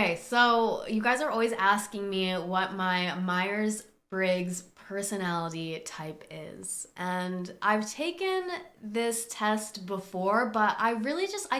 Okay, so you guys are always asking me what my Myers-Briggs personality type is. And I've taken this test before, but I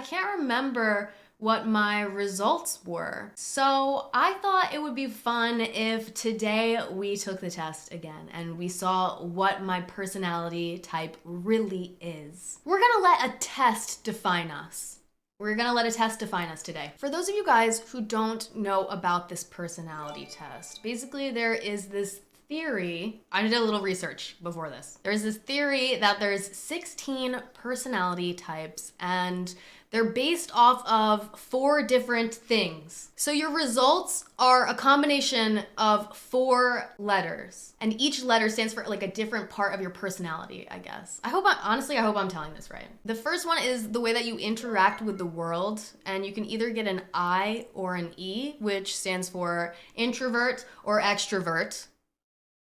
can't remember what my results were. So I thought it would be fun if today we took the test again and we saw what my personality type really is. We're gonna let a test define us. We're gonna let a test define us today. For those of you guys who don't know about this personality test, basically there is this theory. I did a little research before this. There's this theory that there's 16 personality types and they're based off of 4 different things. So your results are a combination of 4 letters, and each letter stands for like a different part of your personality, I guess. I hope I'm telling this right. The first one is the way that you interact with the world, and you can either get an I or an E, which stands for introvert or extrovert.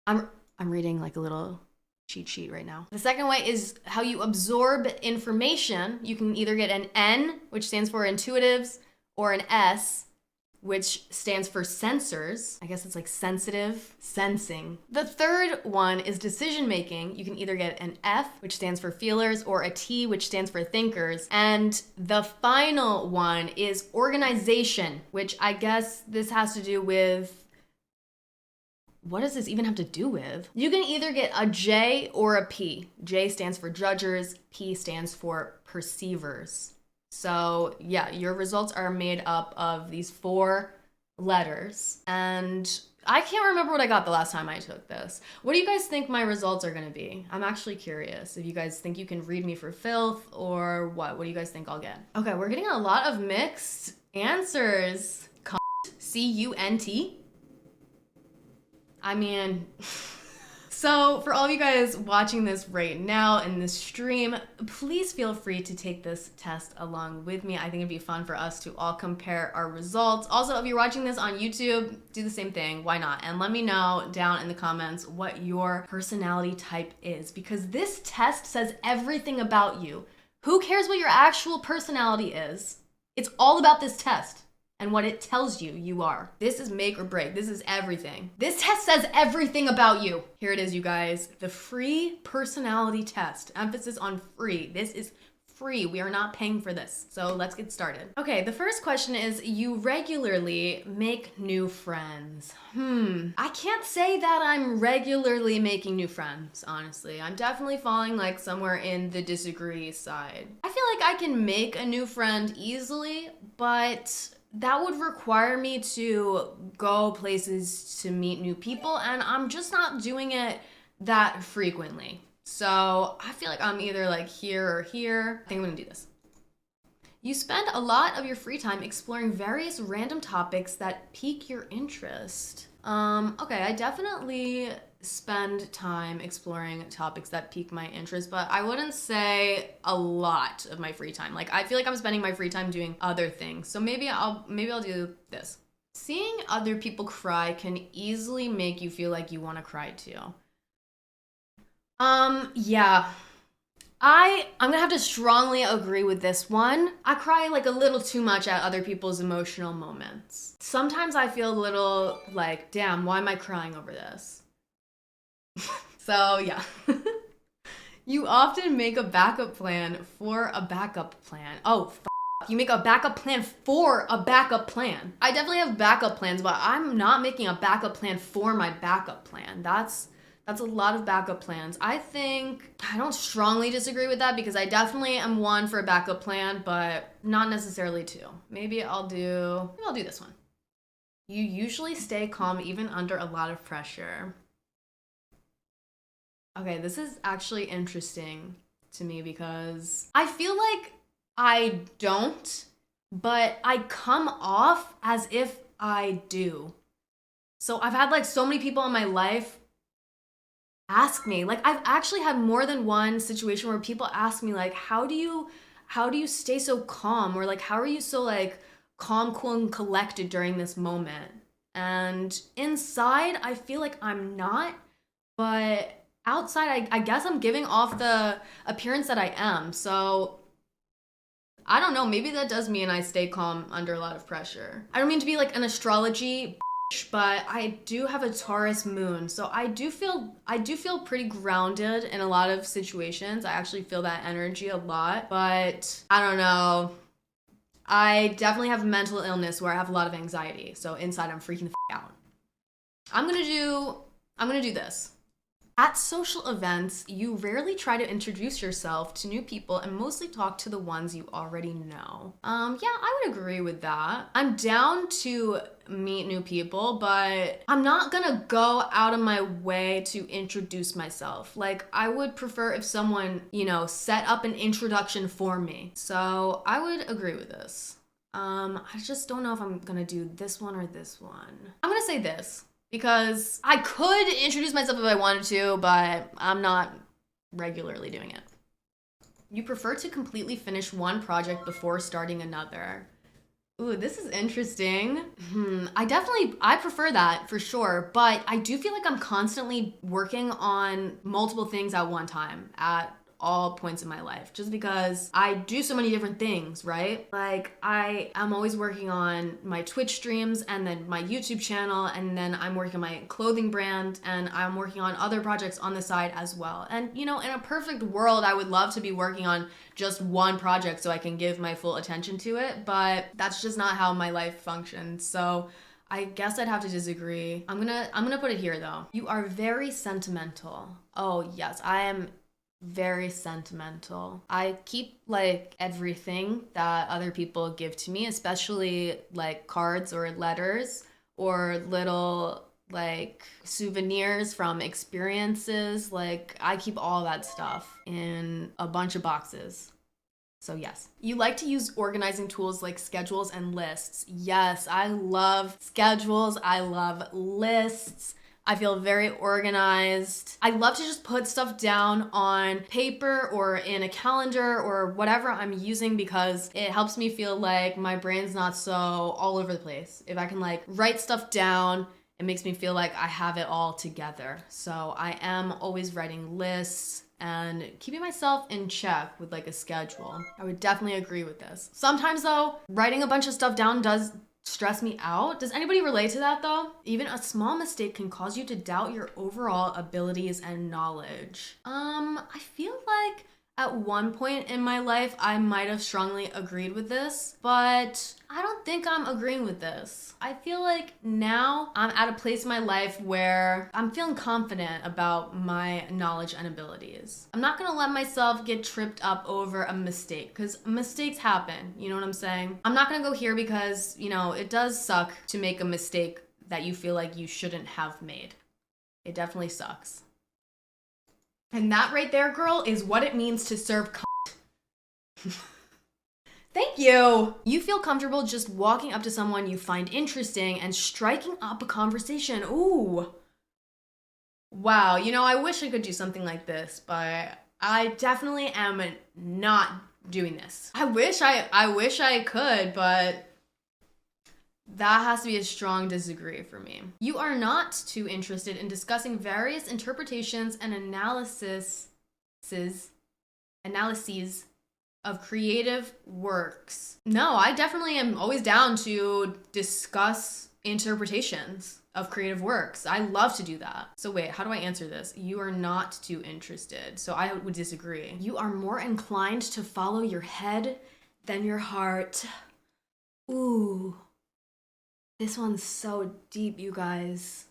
I'm reading like a little cheat sheet right now. The second way is how you absorb information. You can either get an N, which stands for intuitives, or an S, which stands for sensors. I guess it's like sensitive, sensing. The third one is decision making. You can either get an F, which stands for feelers, or a T, which stands for thinkers. And the final one is organization, which I guess this has to do with, what does this even have to do with? You can either get a J or a P. J stands for judgers, P stands for perceivers. So yeah, your results are made up of these 4 letters. And I can't remember what I got the last time I took this. What do you guys think my results are gonna be? I'm actually curious if you guys think you can read me for filth or what. What do you guys think I'll get? Okay, we're getting a lot of mixed answers. C-U-N-T. I mean, so for all of you guys watching this right now in this stream, please feel free to take this test along with me. I think it'd be fun for us to all compare our results. Also, if you're watching this on YouTube, do the same thing. Why not? And let me know down in the comments what your personality type is, because this test says everything about you. Who cares what your actual personality is? It's all about this test and what it tells you are. This is make or break. This is everything. This test says everything about you. Here it is, you guys. The free personality test. Emphasis on free. This is free. We are not paying for this. So let's get started. Okay, the first question is, you regularly make new friends. I can't say that I'm regularly making new friends, honestly. I'm definitely falling like somewhere in the disagree side. I feel like I can make a new friend easily, but that would require me to go places to meet new people, and I'm just not doing it that frequently. So I feel like I'm either like here or here. I think I'm gonna do this. You spend a lot of your free time exploring various random topics that pique your interest. Okay, I definitely spend time exploring topics that pique my interest, but I wouldn't say a lot of my free time. Like, I feel like I'm spending my free time doing other things. So maybe I'll do this. Seeing other people cry can easily make you feel like you want to cry too. Yeah. I'm gonna have to strongly agree with this one. I cry like a little too much at other people's emotional moments. Sometimes I feel a little like, damn, why am I crying over this? So yeah. You often make a backup plan for a backup plan. Oh, you make a backup plan for a backup plan. I definitely have backup plans, but I'm not making a backup plan for my backup plan. That's a lot of backup plans. I don't strongly disagree with that, because I definitely am one for a backup plan, but not necessarily 2. Maybe I'll do this one. You usually stay calm even under a lot of pressure. Okay, this is actually interesting to me because I feel like I don't, but I come off as if I do. So I've had like so many people in my life ask me, like I've actually had more than one situation where people ask me like, how do you stay so calm? Or like, how are you so like calm, cool, and collected during this moment? And inside, I feel like I'm not, but outside, I guess I'm giving off the appearance that I am. So I don't know, maybe that does mean I stay calm under a lot of pressure. I don't mean to be like an astrology but I do have a Taurus moon, so I do feel pretty grounded in a lot of situations. I actually feel that energy a lot, but I don't know. I definitely have mental illness where I have a lot of anxiety, so inside I'm freaking the out. I'm gonna do this. At social events, you rarely try to introduce yourself to new people and mostly talk to the ones you already know. Yeah, I would agree with that. I'm down to meet new people, but I'm not gonna go out of my way to introduce myself. Like, I would prefer if someone, set up an introduction for me. So I would agree with this. I just don't know if I'm gonna do this one or this one. I'm gonna say this, because I could introduce myself if I wanted to, but I'm not regularly doing it. You prefer to completely finish one project before starting another. Ooh, this is interesting. I prefer that for sure, but I do feel like I'm constantly working on multiple things at one time at all points in my life, just because I do so many different things, right? Like, I'm always working on my Twitch streams and then my YouTube channel, and then I'm working on my clothing brand, and I'm working on other projects on the side as well. And in a perfect world, I would love to be working on just one project so I can give my full attention to it, but that's just not how my life functions. So I guess I'd have to disagree. I'm gonna put it here though. You are very sentimental. Oh yes, I am very sentimental. I keep like everything that other people give to me, especially like cards or letters or little like souvenirs from experiences. Like, I keep all that stuff in a bunch of boxes. So yes. You like to use organizing tools like schedules and lists. Yes, I love schedules. I love lists. I feel very organized. I love to just put stuff down on paper or in a calendar or whatever I'm using, because it helps me feel like my brain's not so all over the place. If I can like write stuff down, it makes me feel like I have it all together. So I am always writing lists and keeping myself in check with like a schedule. I would definitely agree with this. Sometimes though, writing a bunch of stuff down does stress me out. Does anybody relate to that though? Even a small mistake can cause you to doubt your overall abilities and knowledge. I feel like at one point in my life, I might have strongly agreed with this, but I don't think I'm agreeing with this. I feel like now I'm at a place in my life where I'm feeling confident about my knowledge and abilities. I'm not gonna let myself get tripped up over a mistake, because mistakes happen, you know what I'm saying? I'm not gonna go here because, it does suck to make a mistake that you feel like you shouldn't have made. It definitely sucks. And that right there, girl, is what it means to serve Thank you. You feel comfortable just walking up to someone you find interesting and striking up a conversation. Ooh. Wow, I wish I could do something like this, but I definitely am not doing this. I wish I could, but that has to be a strong disagree for me. You are not too interested in discussing various interpretations and analyses of creative works. No, I definitely am always down to discuss interpretations of creative works. I love to do that. So wait, how do I answer this? You are not too interested. So I would disagree. You are more inclined to follow your head than your heart. Ooh. This one's so deep, you guys.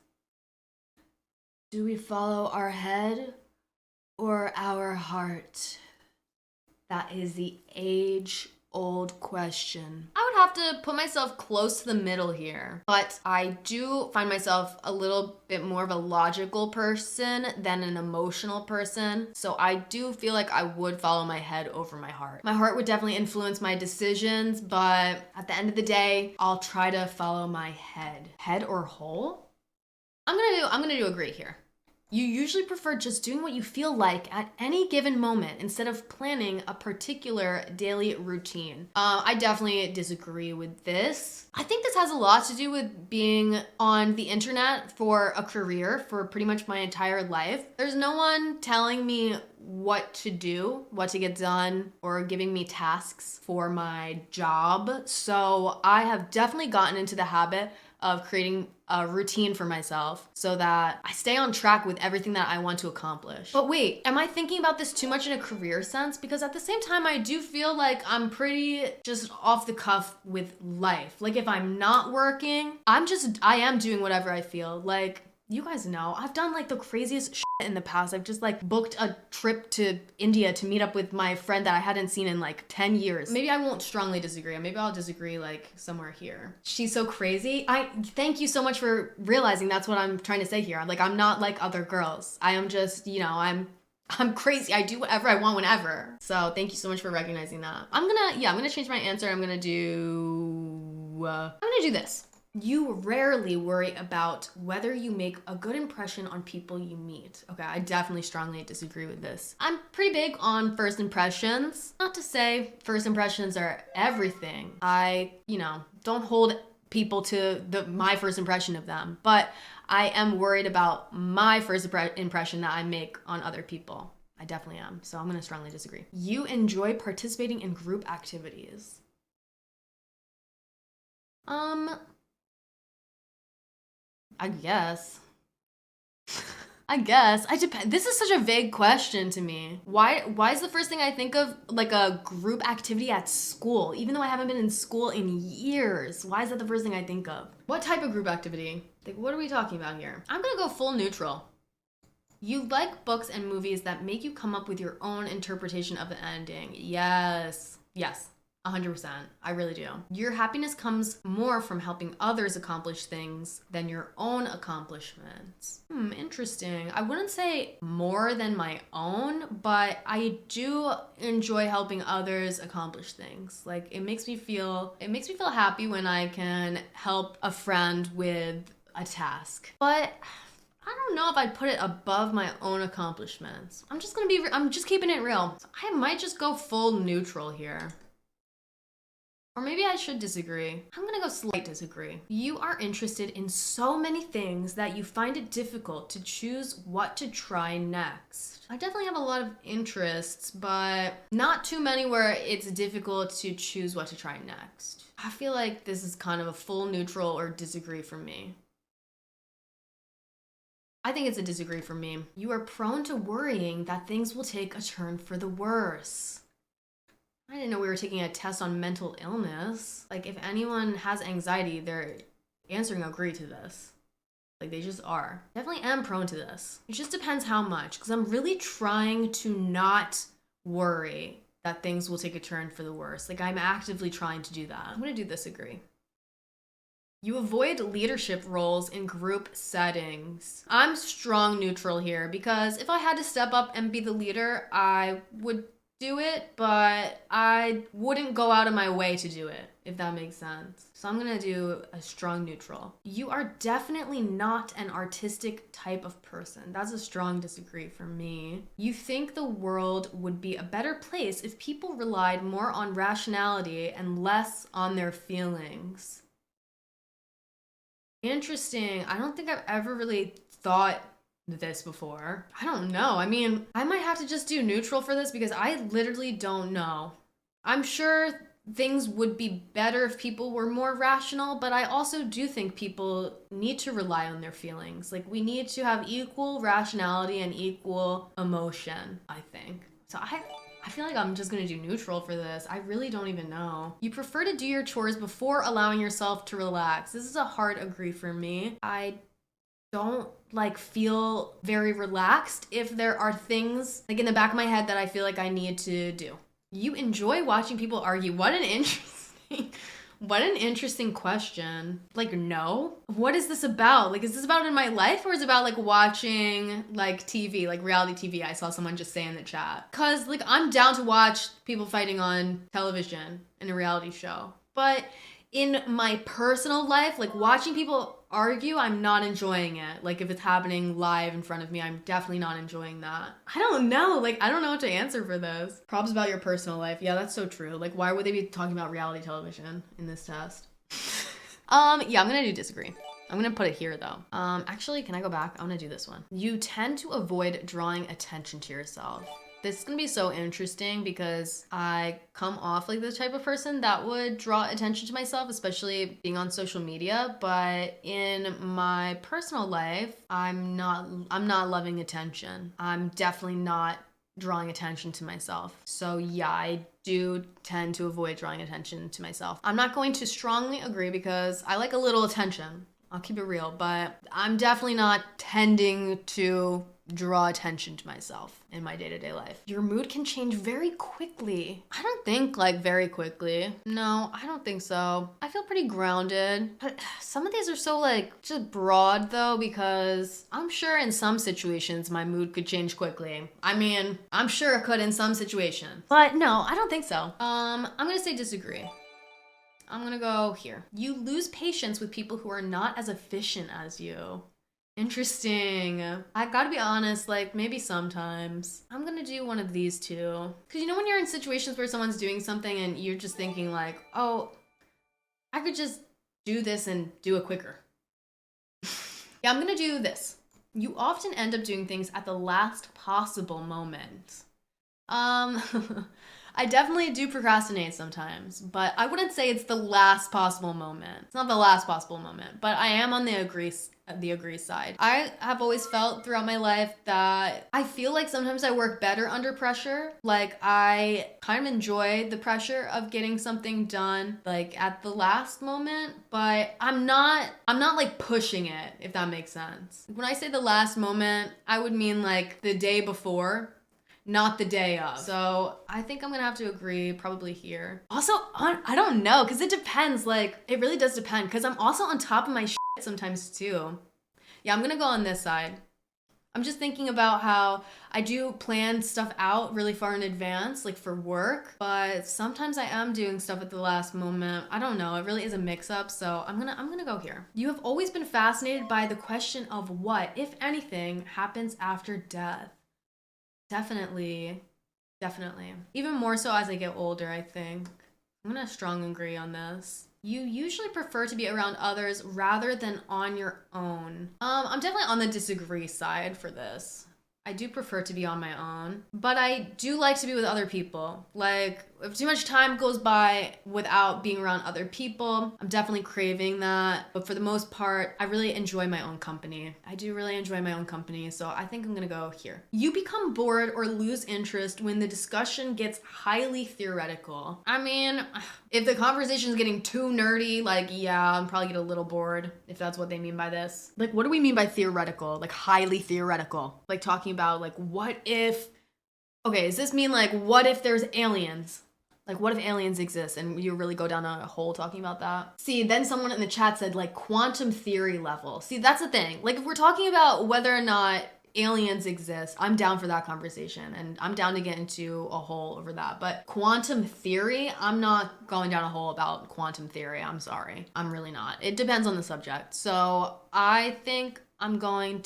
Do we follow our head or our heart? That is the age-old question. I would have to put myself close to the middle here, but I do find myself a little bit more of a logical person than an emotional person. So I do feel like I would follow my head over my heart. My heart would definitely influence my decisions, but at the end of the day, I'll try to follow my head. Head or whole? I'm gonna do agree here. You usually prefer just doing what you feel like at any given moment instead of planning a particular daily routine. I definitely disagree with this. I think this has a lot to do with being on the internet for a career for pretty much my entire life. There's no one telling me what to do, what to get done, or giving me tasks for my job. So I have definitely gotten into the habit of creating a routine for myself so that I stay on track with everything that I want to accomplish. But wait, am I thinking about this too much in a career sense? Because at the same time, I do feel like I'm pretty just off the cuff with life. Like if I'm not working, I am doing whatever I feel. Like, you guys know, I've done like the craziest shit in the past. I've just like booked a trip to India to meet up with my friend that I hadn't seen in like 10 years. Maybe I won't strongly disagree. Maybe I'll disagree like somewhere here. She's so crazy. I thank you so much for realizing that's what I'm trying to say here. I'm not like other girls. I am just, I'm crazy. I do whatever I want whenever. So thank you so much for recognizing that. I'm gonna change my answer. I'm gonna do this. You rarely worry about whether you make a good impression on people you meet. Okay, I definitely strongly disagree with this. I'm pretty big on first impressions. Not to say first impressions are everything. I, don't hold people to my first impression of them, but I am worried about my first impression that I make on other people. I definitely am. So I'm gonna strongly disagree. You enjoy participating in group activities. I guess. This is such a vague question to me. Why is the first thing I think of like a group activity at school? Even though I haven't been in school in years. Why is that the first thing I think of? What type of group activity? Like, what are we talking about here? I'm gonna go full neutral. You like books and movies that make you come up with your own interpretation of the ending. Yes. 100%. I really do. Your happiness comes more from helping others accomplish things than your own accomplishments. Interesting. I wouldn't say more than my own, but I do enjoy helping others accomplish things. Like it makes me feel happy when I can help a friend with a task. But I don't know if I'd put it above my own accomplishments. I'm just keeping it real. So I might just go full neutral here. Or maybe I should disagree. I'm gonna go slight disagree. You are interested in so many things that you find it difficult to choose what to try next. I definitely have a lot of interests, but not too many where it's difficult to choose what to try next. I feel like this is kind of a full neutral or disagree for me. I think it's a disagree for me. You are prone to worrying that things will take a turn for the worse. I didn't know we were taking a test on mental illness. Like, if anyone has anxiety, they're answering agree to this. Like, they just are. Definitely am prone to this. It just depends how much, because I'm really trying to not worry that things will take a turn for the worse. Like, I'm actively trying to do that. I'm gonna do this agree. You avoid leadership roles in group settings. I'm strong neutral here, because if I had to step up and be the leader, I would do it, but I wouldn't go out of my way to do it, if that makes sense. So I'm gonna do a strong neutral. You are definitely not an artistic type of person. That's a strong disagree for me. You think the world would be a better place if people relied more on rationality and less on their feelings. Interesting. I don't think I've ever really thought this before. I don't know. I mean, I might have to just do neutral for this because I literally don't know. I'm sure things would be better if people were more rational, but I also do think people need to rely on their feelings. Like, we need to have equal rationality and equal emotion, I think. So I feel like I'm just gonna do neutral for this. I really don't even know. You prefer to do your chores before allowing yourself to relax. This is a hard agree for me. I don't feel very relaxed if there are things in the back of my head that I feel like I need to do. You enjoy watching people argue. What an interesting question. No. What is this about? Is this about in my life, or is it about watching TV, reality TV? I saw someone just say in the chat. Cause I'm down to watch people fighting on television in a reality show. But in my personal life, like watching people argue, I'm not enjoying it. Like if it's happening live in front of me, I'm definitely not enjoying that. I don't know. Like I don't know what to answer for this. Props about your personal life. Yeah, that's so true. Like why would they be talking about reality television in this test? Yeah, I'm gonna do disagree. I'm gonna put it here though. Actually, can I go back? I'm gonna do this one. You tend to avoid drawing attention to yourself. This is gonna be so interesting because I come off like the type of person that would draw attention to myself, especially being on social media. But in my personal life, I'm not loving attention. I'm definitely not drawing attention to myself. So yeah, I do tend to avoid drawing attention to myself. I'm not going to strongly agree because I like a little attention. I'll keep it real, but I'm definitely not tending to draw attention to myself in my day-to-day life. Your mood can change very quickly. I don't think like very quickly. No, I don't think so. I feel pretty grounded, but some of these are so like just broad though, because I'm sure in some situations my mood could change quickly. I mean, I'm sure it could in some situations, but no, I don't think so. I'm gonna say disagree. I'm gonna go here. You lose patience with people who are not as efficient as you. Interesting. I gotta be honest, like maybe sometimes. I'm gonna do one of these two. Cause you know when you're in situations where someone's doing something and you're just thinking like, oh, I could just do this and do it quicker. Yeah, I'm gonna do this. You often end up doing things at the last possible moment. I definitely do procrastinate sometimes, but I wouldn't say it's the last possible moment. It's not the last possible moment, but I am on the agree side. I have always felt throughout my life that I feel like sometimes I work better under pressure. Like I kind of enjoy the pressure of getting something done like at the last moment, but I'm not like pushing it, if that makes sense. When I say the last moment, I would mean like the day before, not the day of. So I think I'm gonna have to agree probably here. Also, I don't know, because it depends. Like, it really does depend, because I'm also on top of my shit sometimes too. Yeah, I'm gonna go on this side. I'm just thinking about how I do plan stuff out really far in advance, like for work, but sometimes I am doing stuff at the last moment. I don't know, it really is a mix-up, so I'm gonna go here. You have always been fascinated by the question of what, if anything, happens after death. Definitely. Even more so as I get older, I think. I'm gonna strongly agree on this. You usually prefer to be around others rather than on your own. I'm definitely on the disagree side for this. I do prefer to be on my own, but I do like to be with other people. Like, if too much time goes by without being around other people, I'm definitely craving that. But for the most part, I really enjoy my own company. I do really enjoy my own company, so I think I'm gonna go here. You become bored or lose interest when the discussion gets highly theoretical. I mean, if the conversation's getting too nerdy, like, yeah, I'm probably get a little bored, if that's what they mean by this. Like, what do we mean by theoretical? Like, highly theoretical? Like, talking about, like, what if... Okay, does this mean, like, what if there's aliens? Like, what if aliens exist? And you really go down a hole talking about that? See, then someone in the chat said, like, quantum theory level. See, that's the thing. Like, if we're talking about whether or not aliens exist, I'm down for that conversation. And I'm down to get into a hole over that. But quantum theory, I'm not going down a hole about quantum theory. I'm sorry. I'm really not. It depends on the subject. So I think I'm gonna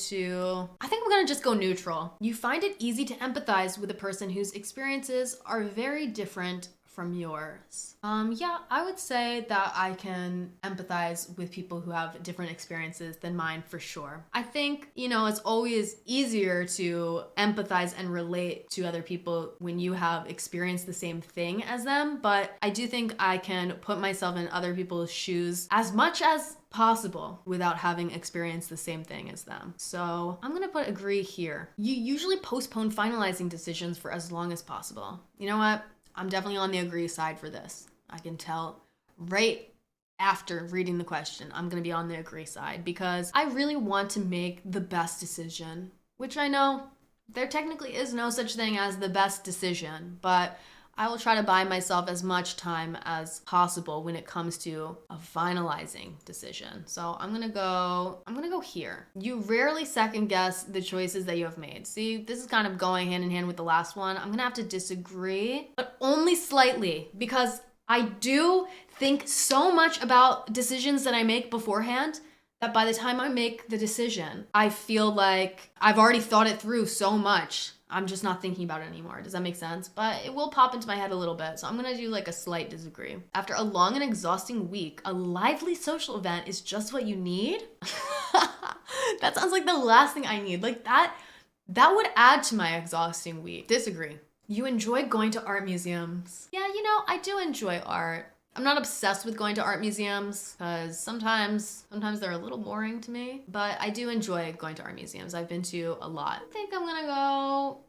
just go neutral. You find it easy to empathize with a person whose experiences are very different from yours. Yeah, I would say that I can empathize with people who have different experiences than mine for sure. I think, it's always easier to empathize and relate to other people when you have experienced the same thing as them, but I do think I can put myself in other people's shoes as much as possible without having experienced the same thing as them. So I'm gonna put agree here. You usually postpone finalizing decisions for as long as possible. You know what? I'm definitely on the agree side for this. I can tell right after reading the question, I'm gonna be on the agree side because I really want to make the best decision, which I know there technically is no such thing as the best decision, but I will try to buy myself as much time as possible when it comes to a finalizing decision. So I'm gonna go here. You rarely second guess the choices that you have made. See, this is kind of going hand in hand with the last one. I'm gonna have to disagree, but only slightly, because I do think so much about decisions that I make beforehand that by the time I make the decision, I feel like I've already thought it through so much. I'm just not thinking about it anymore. Does that make sense? But it will pop into my head a little bit. So I'm gonna do like a slight disagree. After a long and exhausting week, a lively social event is just what you need. That sounds like the last thing I need. Like that would add to my exhausting week. Disagree. You enjoy going to art museums. Yeah, I do enjoy art. I'm not obsessed with going to art museums because sometimes they're a little boring to me, but I do enjoy going to art museums. I've been to a lot. I think I'm gonna go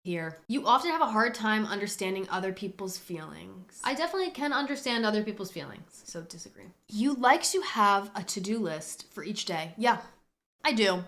here. You often have a hard time understanding other people's feelings. I definitely can understand other people's feelings, so disagree. You like to have a to-do list for each day. Yeah, I do,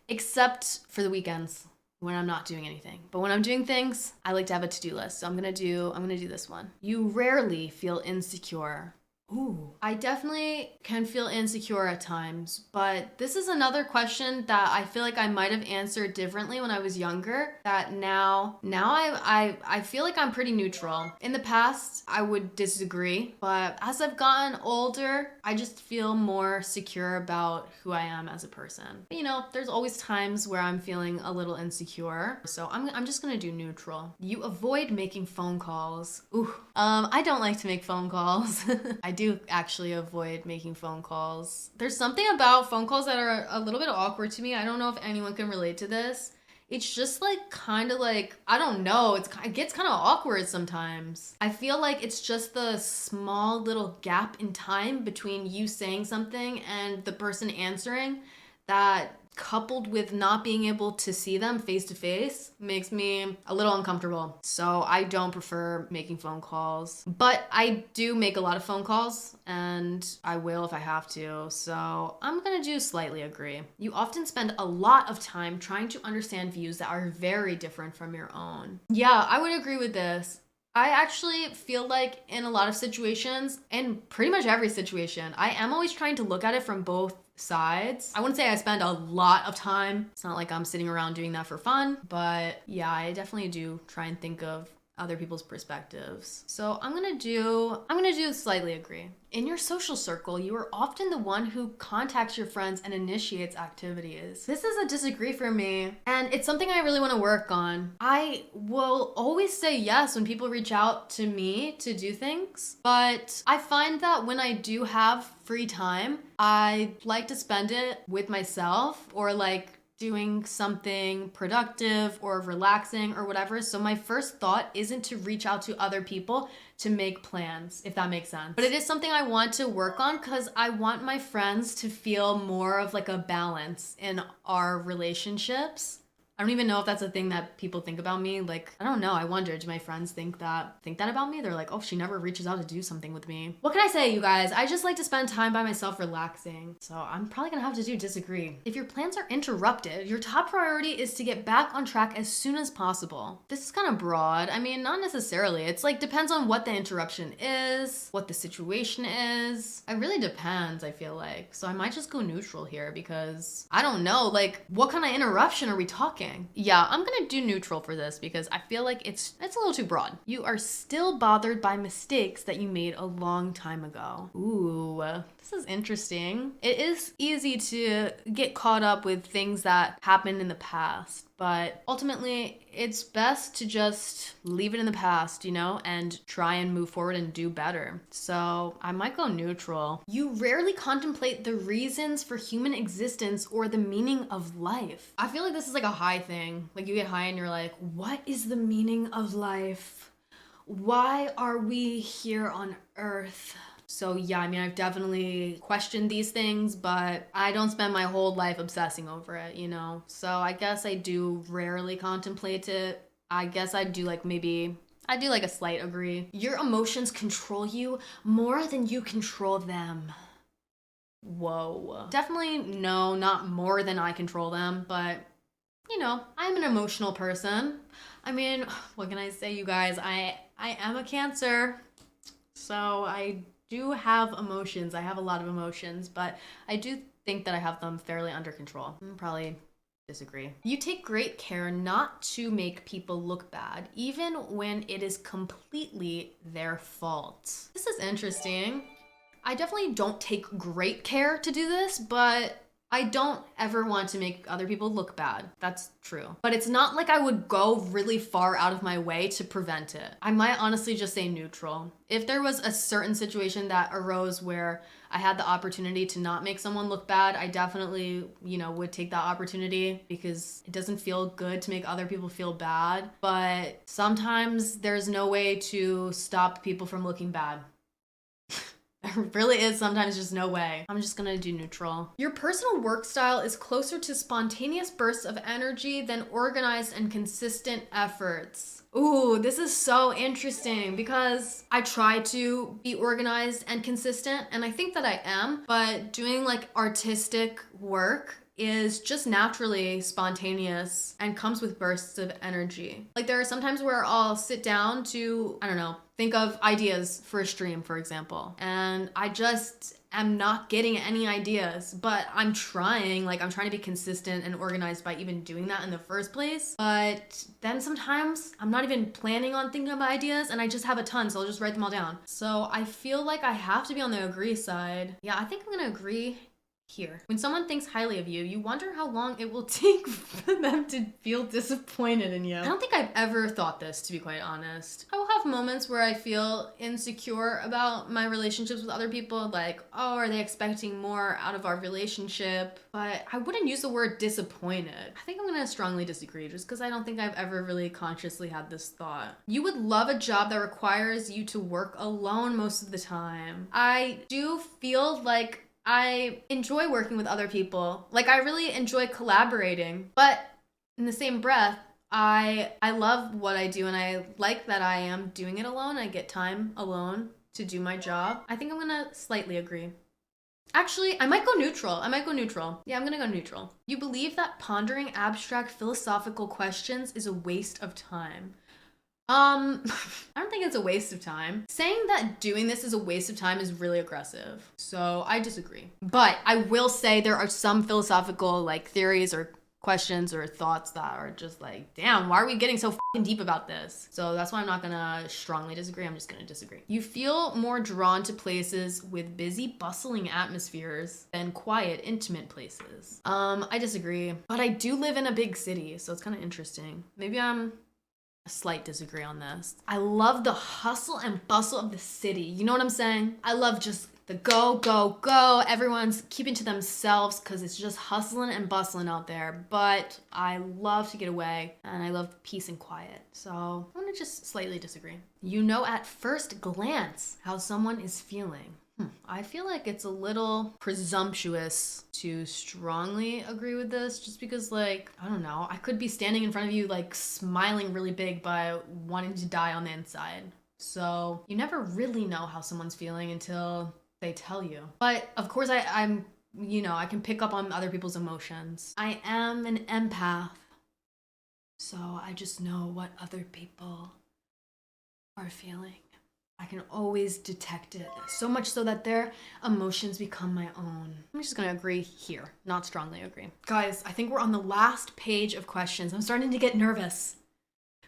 except for the weekends, when I'm not doing anything. But when I'm doing things, I like to have a to-do list. So I'm gonna do this one. You rarely feel insecure. Ooh, I definitely can feel insecure at times, but this is another question that I feel like I might have answered differently when I was younger, that now I feel like I'm pretty neutral. In the past, I would disagree, but as I've gotten older, I just feel more secure about who I am as a person. But there's always times where I'm feeling a little insecure, so I'm just gonna do neutral. You avoid making phone calls. Ooh, I don't like to make phone calls. I do actually avoid making phone calls. There's something about phone calls that are a little bit awkward to me. I don't know if anyone can relate to this. It's just kind of I don't know, it gets kind of awkward sometimes. I feel like it's just the small little gap in time between you saying something and the person answering that, coupled with not being able to see them face to face, makes me a little uncomfortable. So I don't prefer making phone calls, but I do make a lot of phone calls and I will if I have to. So I'm gonna do slightly agree. You often spend a lot of time trying to understand views that are very different from your own. Yeah, I would agree with this. I actually feel like in a lot of situations, in pretty much every situation, I am always trying to look at it from both sides. I wouldn't say I spend a lot of time. It's not like I'm sitting around doing that for fun, but yeah, I definitely do try and think of other people's perspectives. So I'm gonna do slightly agree. In your social circle, you are often the one who contacts your friends and initiates activities. This is a disagree for me, and it's something I really want to work on. I will always say yes when people reach out to me to do things, but I find that when I do have free time, I like to spend it with myself or doing something productive or relaxing or whatever. So my first thought isn't to reach out to other people to make plans, if that makes sense. But it is something I want to work on because I want my friends to feel more of a balance in our relationships. I don't even know if that's a thing that people think about me. I don't know. I wonder, do my friends think that about me? They're like, oh, she never reaches out to do something with me. What can I say, you guys? I just like to spend time by myself relaxing. So I'm probably gonna have to do disagree. If your plans are interrupted, your top priority is to get back on track as soon as possible. This is kind of broad. I mean, not necessarily. It's depends on what the interruption is, what the situation is. It really depends, I feel like. So I might just go neutral here because I don't know, what kind of interruption are we talking? Yeah, I'm gonna do neutral for this because I feel like it's a little too broad. You are still bothered by mistakes that you made a long time ago. Ooh, this is interesting. It is easy to get caught up with things that happened in the past, but ultimately it's best to just leave it in the past, and try and move forward and do better. So I might go neutral. You rarely contemplate the reasons for human existence or the meaning of life. I feel like this is a high thing. You get high and you're like, what is the meaning of life? Why are we here on Earth? So yeah, I mean, I've definitely questioned these things, but I don't spend my whole life obsessing over it, So I guess I do rarely contemplate it. I guess I do a slight agree. Your emotions control you more than you control them. Whoa. Definitely no, not more than I control them, but I'm an emotional person. I mean, what can I say, you guys? I am a Cancer, so I do have emotions. I have a lot of emotions, but I do think that I have them fairly under control. I'm probably Disagree. You take great care not to make people look bad, even when it is completely their fault. This is interesting. I definitely don't take great care to do this, but I don't ever want to make other people look bad. That's true. But it's not like I would go really far out of my way to prevent it. I might honestly just say neutral. If there was a certain situation that arose where I had the opportunity to not make someone look bad, I definitely, would take that opportunity because it doesn't feel good to make other people feel bad. But sometimes there's no way to stop people from looking bad. There really is sometimes just no way. I'm just gonna do neutral. Your personal work style is closer to spontaneous bursts of energy than organized and consistent efforts. Ooh, this is so interesting because I try to be organized and consistent, and I think that I am, but doing like artistic work is just naturally spontaneous and comes with bursts of energy. Like there are some times where I'll sit down to, I don't know, think of ideas for a stream, for example, and I just am not getting any ideas, but I'm trying to be consistent and organized by even doing that in the first place. But then sometimes I'm not even planning on thinking of ideas and I just have a ton, so I'll just write them all down. So I feel like I have to be on the agree side. Yeah, I think I'm gonna agree here. When someone thinks highly of you, you wonder how long it will take for them to feel disappointed in you. I don't think I've ever thought this, to be quite honest. I will have moments where I feel insecure about my relationships with other people, like, oh, are they expecting more out of our relationship? But I wouldn't use the word disappointed. I think I'm gonna strongly disagree just because I don't think I've ever really consciously had this thought. You would love a job that requires you to work alone most of the time. I do feel like I enjoy working with other people. Like I really enjoy collaborating, but in the same breath, I love what I do and I like that I am doing it alone. I get time alone to do my job. I think I'm gonna slightly agree. Actually, I might go neutral. Yeah, I'm gonna go neutral. You believe that pondering abstract philosophical questions is a waste of time. I don't think it's a waste of time. Saying that doing this is a waste of time is really aggressive. So I disagree. But I will say there are some philosophical theories or questions or thoughts that are just like, damn, why are we getting so fucking deep about this? So that's why I'm not gonna strongly disagree. I'm just gonna disagree. You feel more drawn to places with busy, bustling atmospheres than quiet, intimate places. I disagree. But I do live in a big city, so it's kind of interesting. Maybe I'm a slight disagree on this. I love the hustle and bustle of the city. You know what I'm saying? I love just the go, go, go. Everyone's keeping to themselves because it's just hustling and bustling out there. But I love to get away and I love peace and quiet. So I'm gonna just slightly disagree. You know at first glance how someone is feeling. I feel like it's a little presumptuous to strongly agree with this just because I don't know, I could be standing in front of you smiling really big but wanting to die on the inside. So you never really know how someone's feeling until they tell you. But of course I'm I can pick up on other people's emotions. I am an empath. So I just know what other people are feeling. I can always detect it, so much so that their emotions become my own. I'm just gonna agree here, not strongly agree. Guys, I think we're on the last page of questions. I'm starting to get nervous.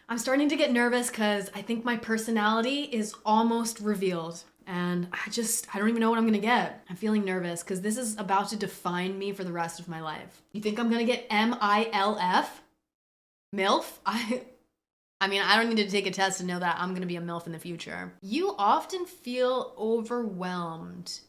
Because I think my personality is almost revealed. And I don't even know what I'm gonna get. I'm feeling nervous because this is about to define me for the rest of my life. You think I'm gonna get MILF? MILF? I mean, I don't need to take a test to know that I'm gonna be a MILF in the future. You often feel overwhelmed.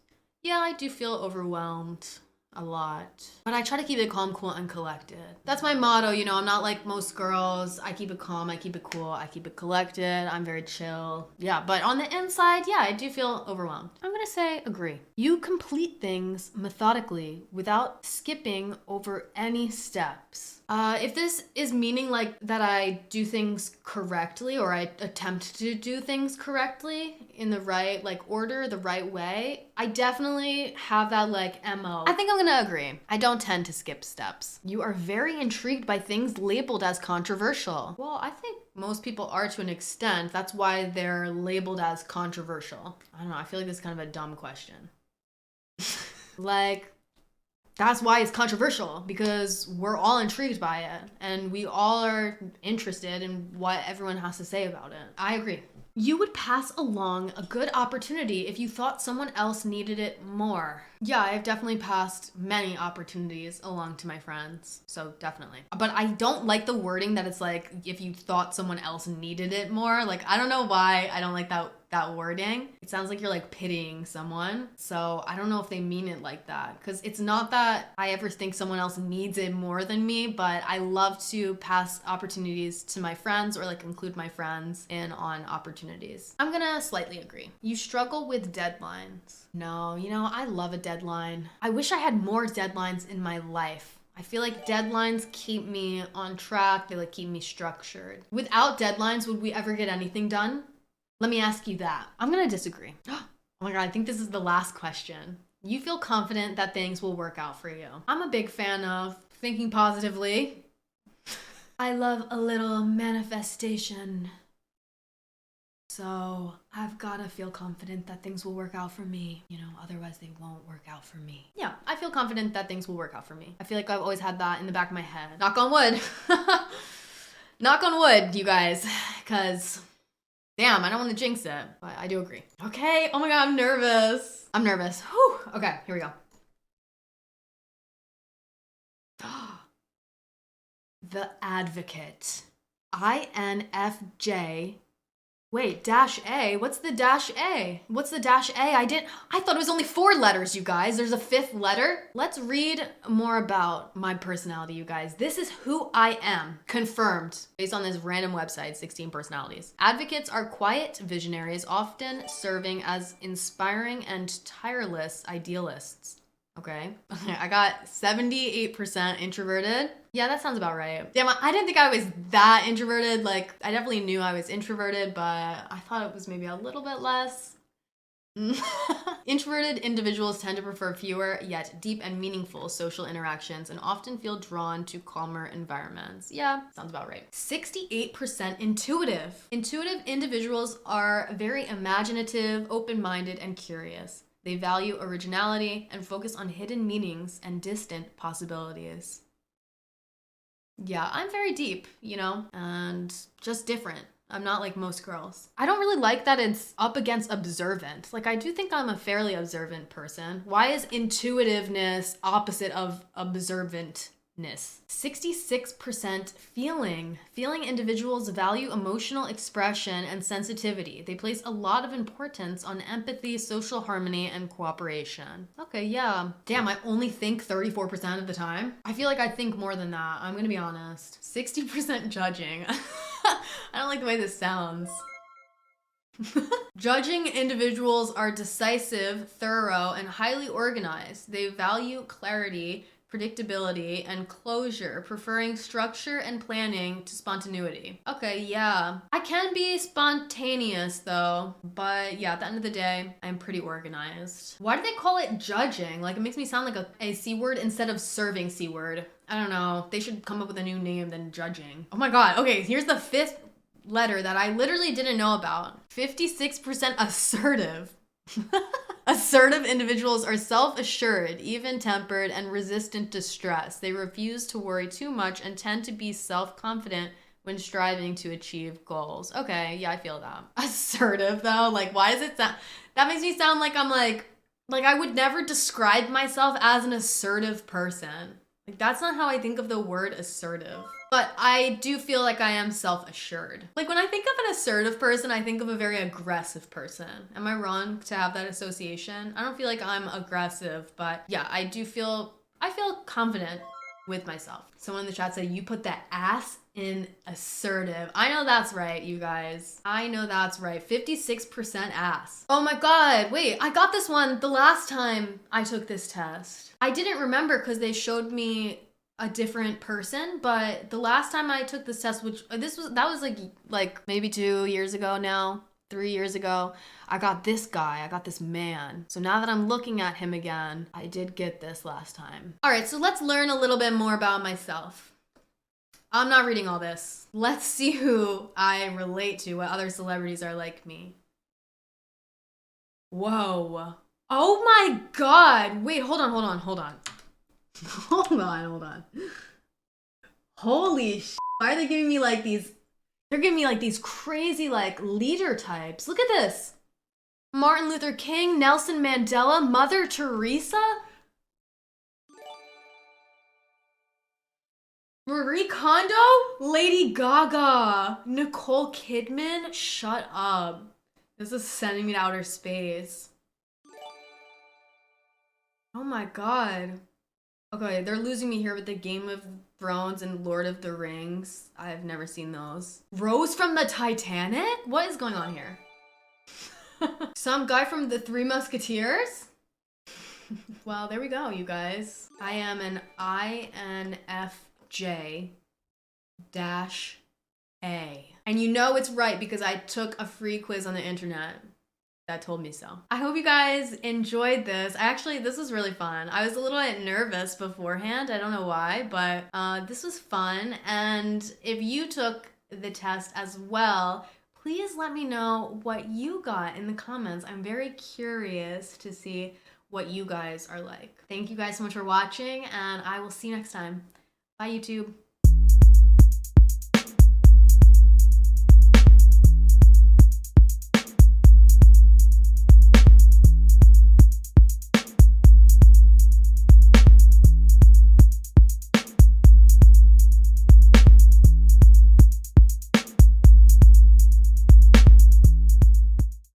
Yeah, I do feel overwhelmed a lot. But I try to keep it calm, cool, and collected. That's my motto, I'm not like most girls. I keep it calm, I keep it cool, I keep it collected, I'm very chill. Yeah, but on the inside, yeah, I do feel overwhelmed. I'm gonna say agree. You complete things methodically without skipping over any steps. If this is meaning that I do things correctly or I attempt to do things correctly in the right order, the right way, I definitely have that MO. I think I'm gonna agree. I don't tend to skip steps. You are very intrigued by things labeled as controversial. Well, I think most people are to an extent. That's why they're labeled as controversial. I don't know, I feel like this is kind of a dumb question. That's why it's controversial, because we're all intrigued by it and we all are interested in what everyone has to say about it. I agree. You would pass along a good opportunity if you thought someone else needed it more. Yeah, I've definitely passed many opportunities along to my friends. So definitely. But I don't like the wording that it's like, if you thought someone else needed it more. Like, I don't know why I don't like that wording. It sounds like you're like pitying someone. So I don't know if they mean it like that, because it's not that I ever think someone else needs it more than me, but I love to pass opportunities to my friends, or like include my friends in on opportunities. I'm gonna slightly agree. You struggle with deadlines. No, I love a deadline. I wish I had more deadlines in my life. I feel like deadlines keep me on track. They like keep me structured. Without deadlines, would we ever get anything done? Let me ask you that. I'm gonna disagree. Oh my God, I think this is the last question. You feel confident that things will work out for you. I'm a big fan of thinking positively. I love a little manifestation. So I've gotta feel confident that things will work out for me. Otherwise they won't work out for me. Yeah, I feel confident that things will work out for me. I feel like I've always had that in the back of my head. Knock on wood. Knock on wood, you guys, because damn, I don't want to jinx it, but I do agree. Okay, oh my God, I'm nervous. Whew. Okay, here we go. The Advocate. INFJ. Wait, -A? What's the -A? I thought it was only 4 letters, you guys. There's a 5th letter. Let's read more about my personality, you guys. This is who I am. Confirmed. Based on this random website, 16 personalities. Advocates are quiet visionaries, often serving as inspiring and tireless idealists. Okay, I got 78% introverted. Yeah, that sounds about right. Damn, I didn't think I was that introverted. Like, I definitely knew I was introverted, but I thought it was maybe a little bit less. Introverted individuals tend to prefer fewer yet deep and meaningful social interactions and often feel drawn to calmer environments. Yeah, sounds about right. 68% intuitive. Intuitive individuals are very imaginative, open-minded, and curious. They value originality and focus on hidden meanings and distant possibilities. Yeah, I'm very deep, and just different. I'm not like most girls. I don't really like that it's up against observant. Like, I do think I'm a fairly observant person. Why is intuitiveness opposite of observantness? 66% feeling. Feeling individuals value emotional expression and sensitivity. They place a lot of importance on empathy, social harmony, and cooperation. Okay, yeah. Damn, I only think 34% of the time. I feel like I think more than that. I'm gonna be honest. 60% judging. I don't like the way this sounds. Judging individuals are decisive, thorough, and highly organized. They value clarity, predictability, and closure, preferring structure and planning to spontaneity. Okay, yeah. I can be spontaneous though, but yeah, at the end of the day, I'm pretty organized. Why do they call it judging? Like, it makes me sound like a C word instead of serving C word. I don't know. They should come up with a new name than judging. Oh my God. Okay, here's the 5th letter that I literally didn't know about. 56% assertive. Assertive individuals are self-assured, even-tempered, and resistant to stress. They refuse to worry too much and tend to be self-confident when striving to achieve goals. Okay, yeah, I feel that. Assertive, though? Like, why does it sound... That makes me sound like I'm like I would never describe myself as an assertive person. Like, that's not how I think of the word assertive. But I do feel like I am self-assured. Like, when I think of an assertive person, I think of a very aggressive person. Am I wrong to have that association? I don't feel like I'm aggressive, but yeah, I feel confident with myself. Someone in the chat said, you put that ass in assertive. I know that's right, you guys. I know that's right. 56% ass. Oh my God, wait, I got this one the last time I took this test. I didn't remember because they showed me a different person, but the last time I took this test, that was like maybe 2 years ago now, 3 years ago, I got this guy, I got this man. So now that I'm looking at him again, I did get this last time. All right, so let's learn a little bit more about myself. I'm not reading all this. Let's see who I relate to, what other celebrities are like me. Whoa. Oh my God. Wait, hold on. Hold on, hold on. Holy sh! Why are they giving me like these? They're giving me like these crazy like leader types. Look at this. Martin Luther King, Nelson Mandela, Mother Teresa, Marie Kondo, Lady Gaga, Nicole Kidman. Shut up. This is sending me to outer space. Oh my god. Okay, they're losing me here with the Game of Thrones and Lord of the Rings. I've never seen those. Rose from the Titanic? What is going on here? Some guy from the Three Musketeers? Well, there we go, you guys. I am an INFJ-A. And you know it's right because I took a free quiz on the internet that told me so. I hope you guys enjoyed this. This was really fun. I was a little bit nervous beforehand. I don't know why, but this was fun. And if you took the test as well, please let me know what you got in the comments. I'm very curious to see what you guys are like. Thank you guys so much for watching, and I will see you next time. Bye, YouTube.